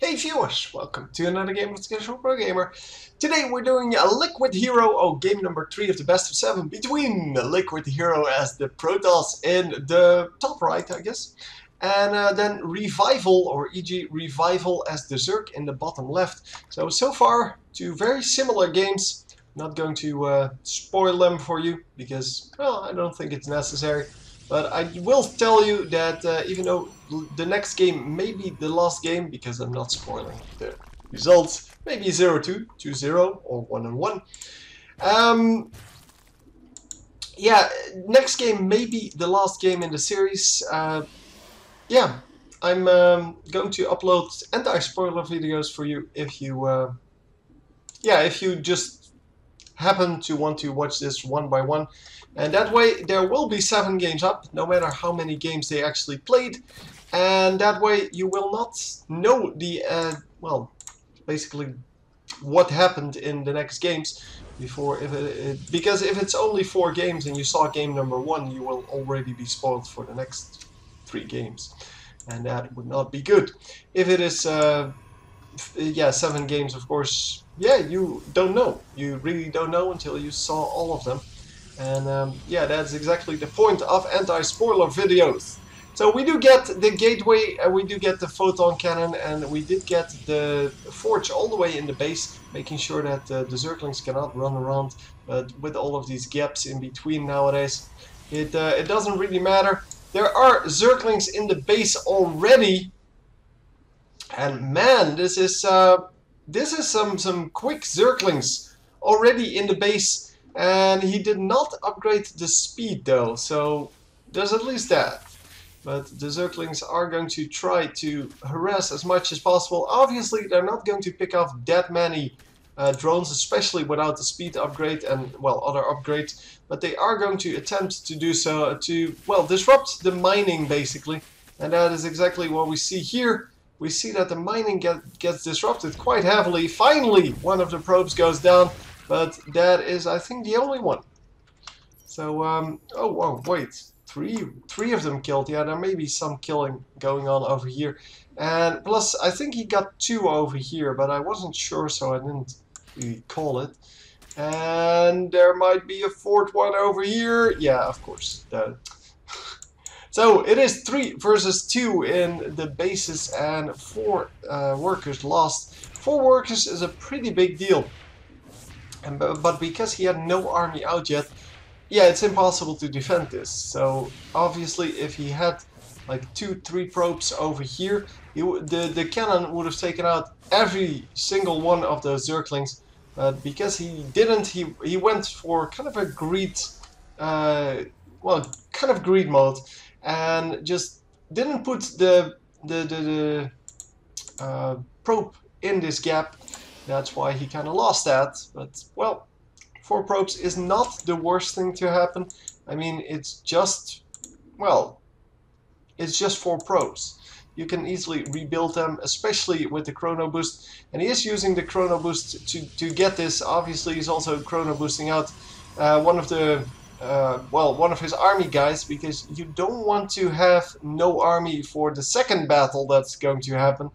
Hey viewers, welcome to another game of Casual Pro Gamer. Today we're doing a Liquid HerO, game number 3 of the best of 7, between Liquid HerO as the Protoss in the top right, I guess, and then Revival, or e.g. Revival as the Zerg in the bottom left. So far, two very similar games. Not going to spoil them for you, because, well, I don't think it's necessary. But I will tell you that even though the next game may be the last game, because I'm not spoiling the results, maybe 0-2, 2-0, or 1-1. Yeah, next game may be the last game in the series. Yeah, I'm going to upload anti-spoiler videos for you if you, yeah, if you just happen to want to watch this one by one. And that way there will be 7 games up, no matter how many games they actually played. And that way you will not know the, well, basically what happened in the next games before. Because if it's only 4 games and you saw game number 1, you will already be spoiled for the next 3 games. And that would not be good. If it is, yeah, 7 games, of course, yeah, you don't know. You really don't know until you saw all of them. And yeah, that's exactly the point of anti-spoiler videos. So we do get the gateway, we do get the photon cannon, and we did get the forge all the way in the base, making sure that the Zerglings cannot run around. But with all of these gaps in between nowadays, it doesn't really matter. There are Zerglings in the base already, and man, this is some quick Zerglings already in the base. And he did not upgrade the speed though, so there's at least that. But the Zerglings are going to try to harass as much as possible. Obviously they're not going to pick off that many drones, especially without the speed upgrade and, well, other upgrades. But they are going to attempt to do so to, well, disrupt the mining basically. And that is exactly what we see here. We see that the mining gets disrupted quite heavily. Finally, one of the probes goes down. But that is, I think, the only one. So, oh, whoa, wait. Three of them killed. Yeah, there may be some killing going on over here. And plus, I think he got 2 over here, but I wasn't sure, so I didn't really call it. And there might be a 4th one over here. Yeah, of course. So, it is 3 versus 2 in the bases, and 4 workers lost. 4 workers is a pretty big deal. But because he had no army out yet, yeah, it's impossible to defend this. So obviously if he had like 2-3 probes over here, the cannon would have taken out every single one of those Zerglings. But because he didn't, he went for kind of a greed, well, kind of greed mode, and just didn't put the probe in this gap. That's why he kind of lost that, but, well, 4 probes is not the worst thing to happen. I mean, it's just, well, it's just 4 probes. You can easily rebuild them, especially with the chrono boost. And he is using the chrono boost to get this. Obviously, he's also chrono boosting out one of the, well, one of his army guys, because you don't want to have no army for the second battle that's going to happen.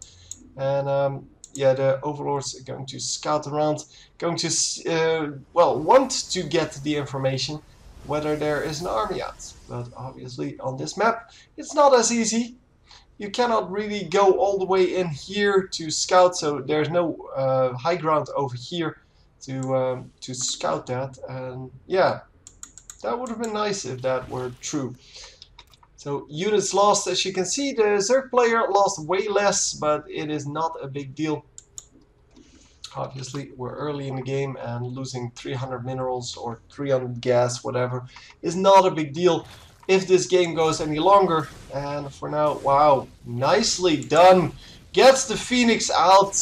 And, yeah, the overlords are going to scout around, going to, well, want to get the information whether there is an army out. But obviously on this map it's not as easy. You cannot really go all the way in here to scout, so there's no high ground over here to scout that. And yeah, that would have been nice if that were true. So units lost, as you can see, the Zerg player lost way less, but it is not a big deal. Obviously, we're early in the game, and losing 300 minerals or 300 gas, whatever, is not a big deal if this game goes any longer. And for now, wow, nicely done. Gets the Phoenix out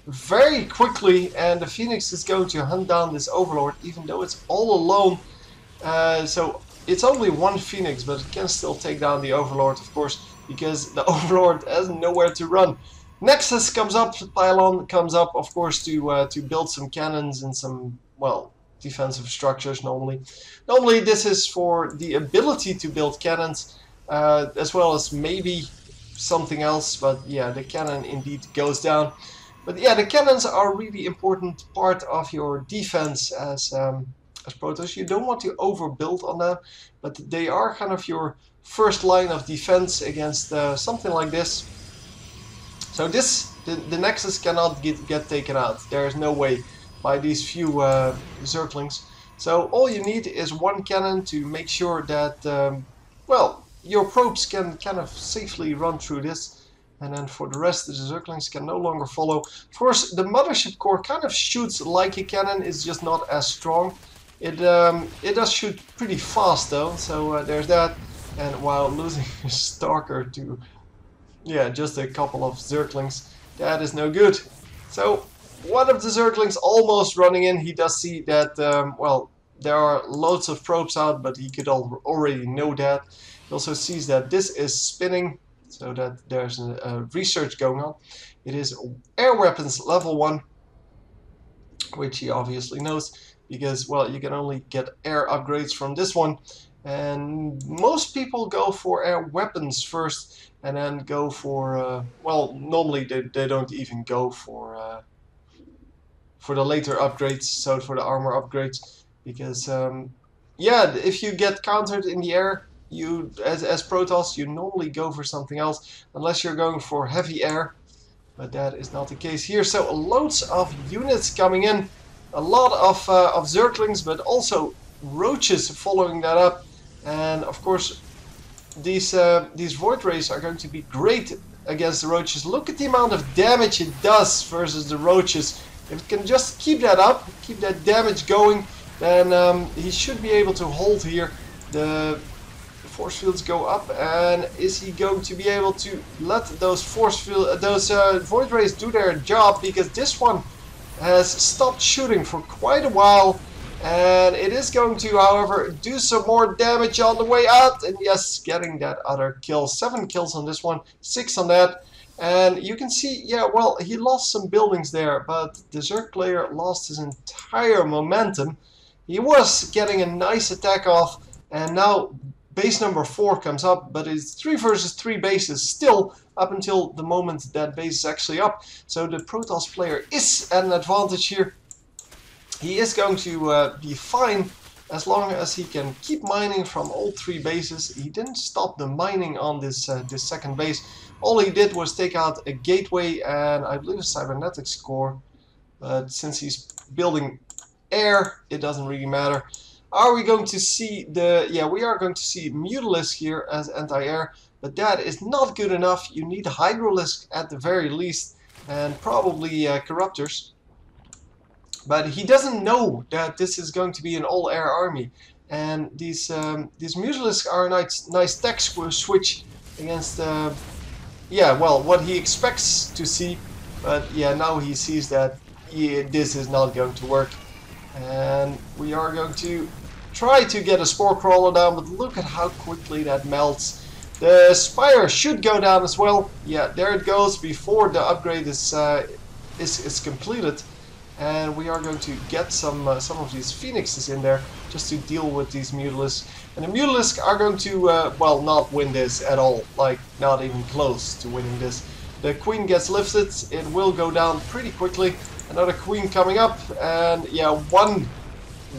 very quickly, and the Phoenix is going to hunt down this Overlord, even though it's all alone. So it's only 1 Phoenix, but it can still take down the Overlord, of course, because the Overlord has nowhere to run. Nexus comes up, Pylon comes up, of course, to build some cannons and some, well, defensive structures normally. Normally this is for the ability to build cannons, as well as maybe something else, but yeah, the cannon indeed goes down. But yeah, the cannons are a really important part of your defense as Protoss. You don't want to overbuild on them, but they are kind of your first line of defense against something like this. So the Nexus cannot get taken out. There is no way by these few Zerglings. So all you need is one cannon to make sure that, well, your probes can kind of safely run through this. And then for the rest, the Zerglings can no longer follow. Of course, the Mothership Core kind of shoots like a cannon, it's just not as strong. It does shoot pretty fast though, so there's that. And while losing a Stalker to, yeah, just a couple of Zerglings, that is no good. So one of the Zerglings almost running in. He does see that, well, there are loads of probes out, but he could already know that. He also sees that this is spinning, so that there's a research going on. It is air weapons level 1, which he obviously knows, because, well, you can only get air upgrades from this one. And most people go for air weapons first, and then go for, well, normally they don't even go for the later upgrades, so for the armor upgrades, because, yeah, if you get countered in the air, you, as Protoss, you normally go for something else, unless you're going for heavy air, but that is not the case here. So loads of units coming in, a lot of Zerglings, but also Roaches following that up, and of course these Void Rays are going to be great against the Roaches. Look at the amount of damage it does versus the Roaches. If it can just keep that up, keep that damage going, then he should be able to hold here. The force fields go up, and is he going to be able to let those Void Rays do their job? Because this one has stopped shooting for quite a while, and it is going to, however, do some more damage on the way out. And yes, getting that other kill. 7 kills on this one, 6 on that. And you can see, yeah, well, he lost some buildings there, but the Zerg player lost his entire momentum. He was getting a nice attack off, and now base number 4 comes up, but it's 3 versus 3 bases still up until the moment that base is actually up. So the Protoss player is at an advantage here. He is going to be fine as long as he can keep mining from all 3 bases. He didn't stop the mining on this this second base. All he did was take out a gateway and I believe a cybernetics core. But since he's building air, it doesn't really matter. Are we going to see the... Yeah, we are going to see Mutalisk here as anti-air, but that is not good enough. You need Hydralisk at the very least, and probably Corruptors. But he doesn't know that this is going to be an all-air army, and these Mutalisks are a nice tech switch against, yeah, well, what he expects to see. But yeah, now he sees that this is not going to work, and we are going to try to get a Spore Crawler down, but look at how quickly that melts. The Spire should go down as well. Yeah, there it goes before the upgrade is completed. And we are going to get some of these Phoenixes in there just to deal with these Mutalisks. And the Mutalisks are going to, well, not win this at all. Like, not even close to winning this. The Queen gets lifted. It will go down pretty quickly. Another Queen coming up. And, yeah, one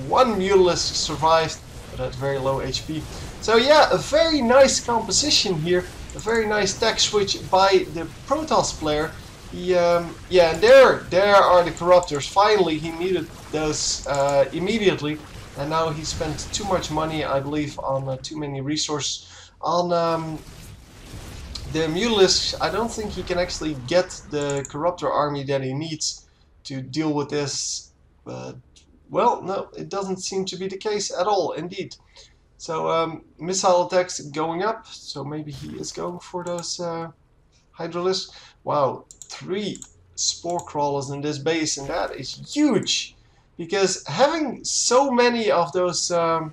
Mutalisk survived, but at very low HP. So, yeah, a very nice composition here. A very nice tech switch by the Protoss player. Yeah, there are the Corruptors. Finally, he needed those immediately, and now he spent too much money, I believe, on too many resources on the Mutalisks. I don't think he can actually get the Corruptor army that he needs to deal with this. But, well, no, it doesn't seem to be the case at all, indeed. So, missile attacks going up, so maybe he is going for those Hydralisks. Wow, 3 Spore Crawlers in this base, and that is huge! Because having so many of those... oh,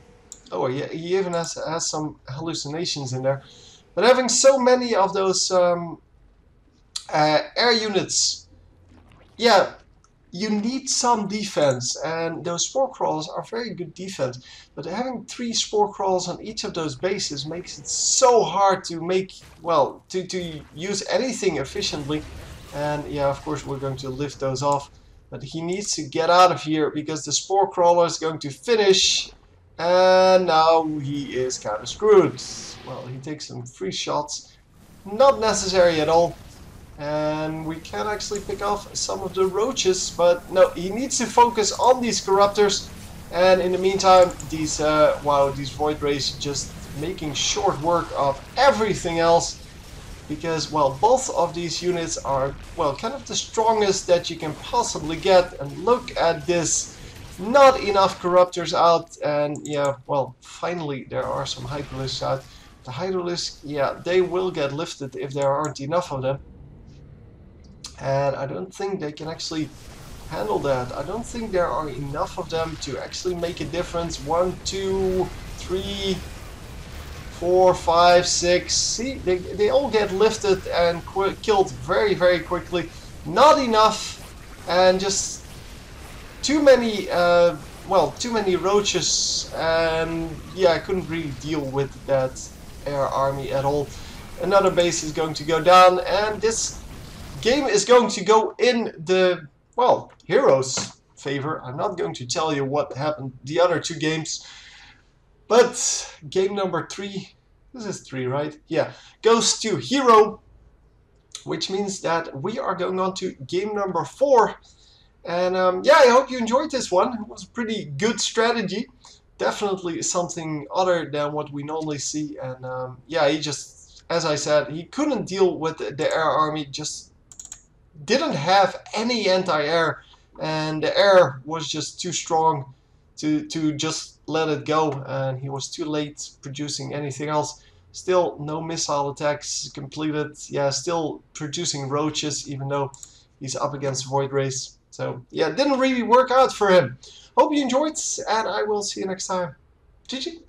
yeah, he even has some hallucinations in there. But having so many of those air units... Yeah, you need some defense, and those spore crawlers are very good defense. But having 3 spore crawlers on each of those bases makes it so hard to make, well, to use anything efficiently. And yeah, of course we're going to lift those off. But he needs to get out of here because the spore crawler is going to finish. And now he is kind of screwed. Well, he takes some free shots. Not necessary at all. And we can actually pick off some of the roaches, but no, he needs to focus on these corruptors. And in the meantime, these these void rays just making short work of everything else, because well, both of these units are well kind of the strongest that you can possibly get. And look at this, not enough corruptors out, and yeah, well, finally there are some hyperlisks out. The hyperlisks, yeah, they will get lifted if there aren't enough of them. And I don't think they can actually handle that. I don't think there are enough of them to actually make a difference. 1, 2, 3, 4, 5, 6. See, they all get lifted and killed very, very quickly. Not enough, and just too many, too many roaches. And yeah, I couldn't really deal with that air army at all. Another base is going to go down, and this game is going to go in the, well, HerO's favor. I'm not going to tell you what happened the other 2 games, but game number 3, this is 3, right? Yeah, goes to HerO, which means that we are going on to game number 4. And yeah, I hope you enjoyed this one. It was a pretty good strategy. Definitely something other than what we normally see. And yeah, he just, as I said, he couldn't deal with the air army, just didn't have any anti-air, and the air was just too strong to just let it go, and he was too late producing anything else. Still no missile attacks completed. Yeah, still producing roaches even though he's up against void rays. So yeah, it didn't really work out for him. Hope you enjoyed, and I will see you next time. GG.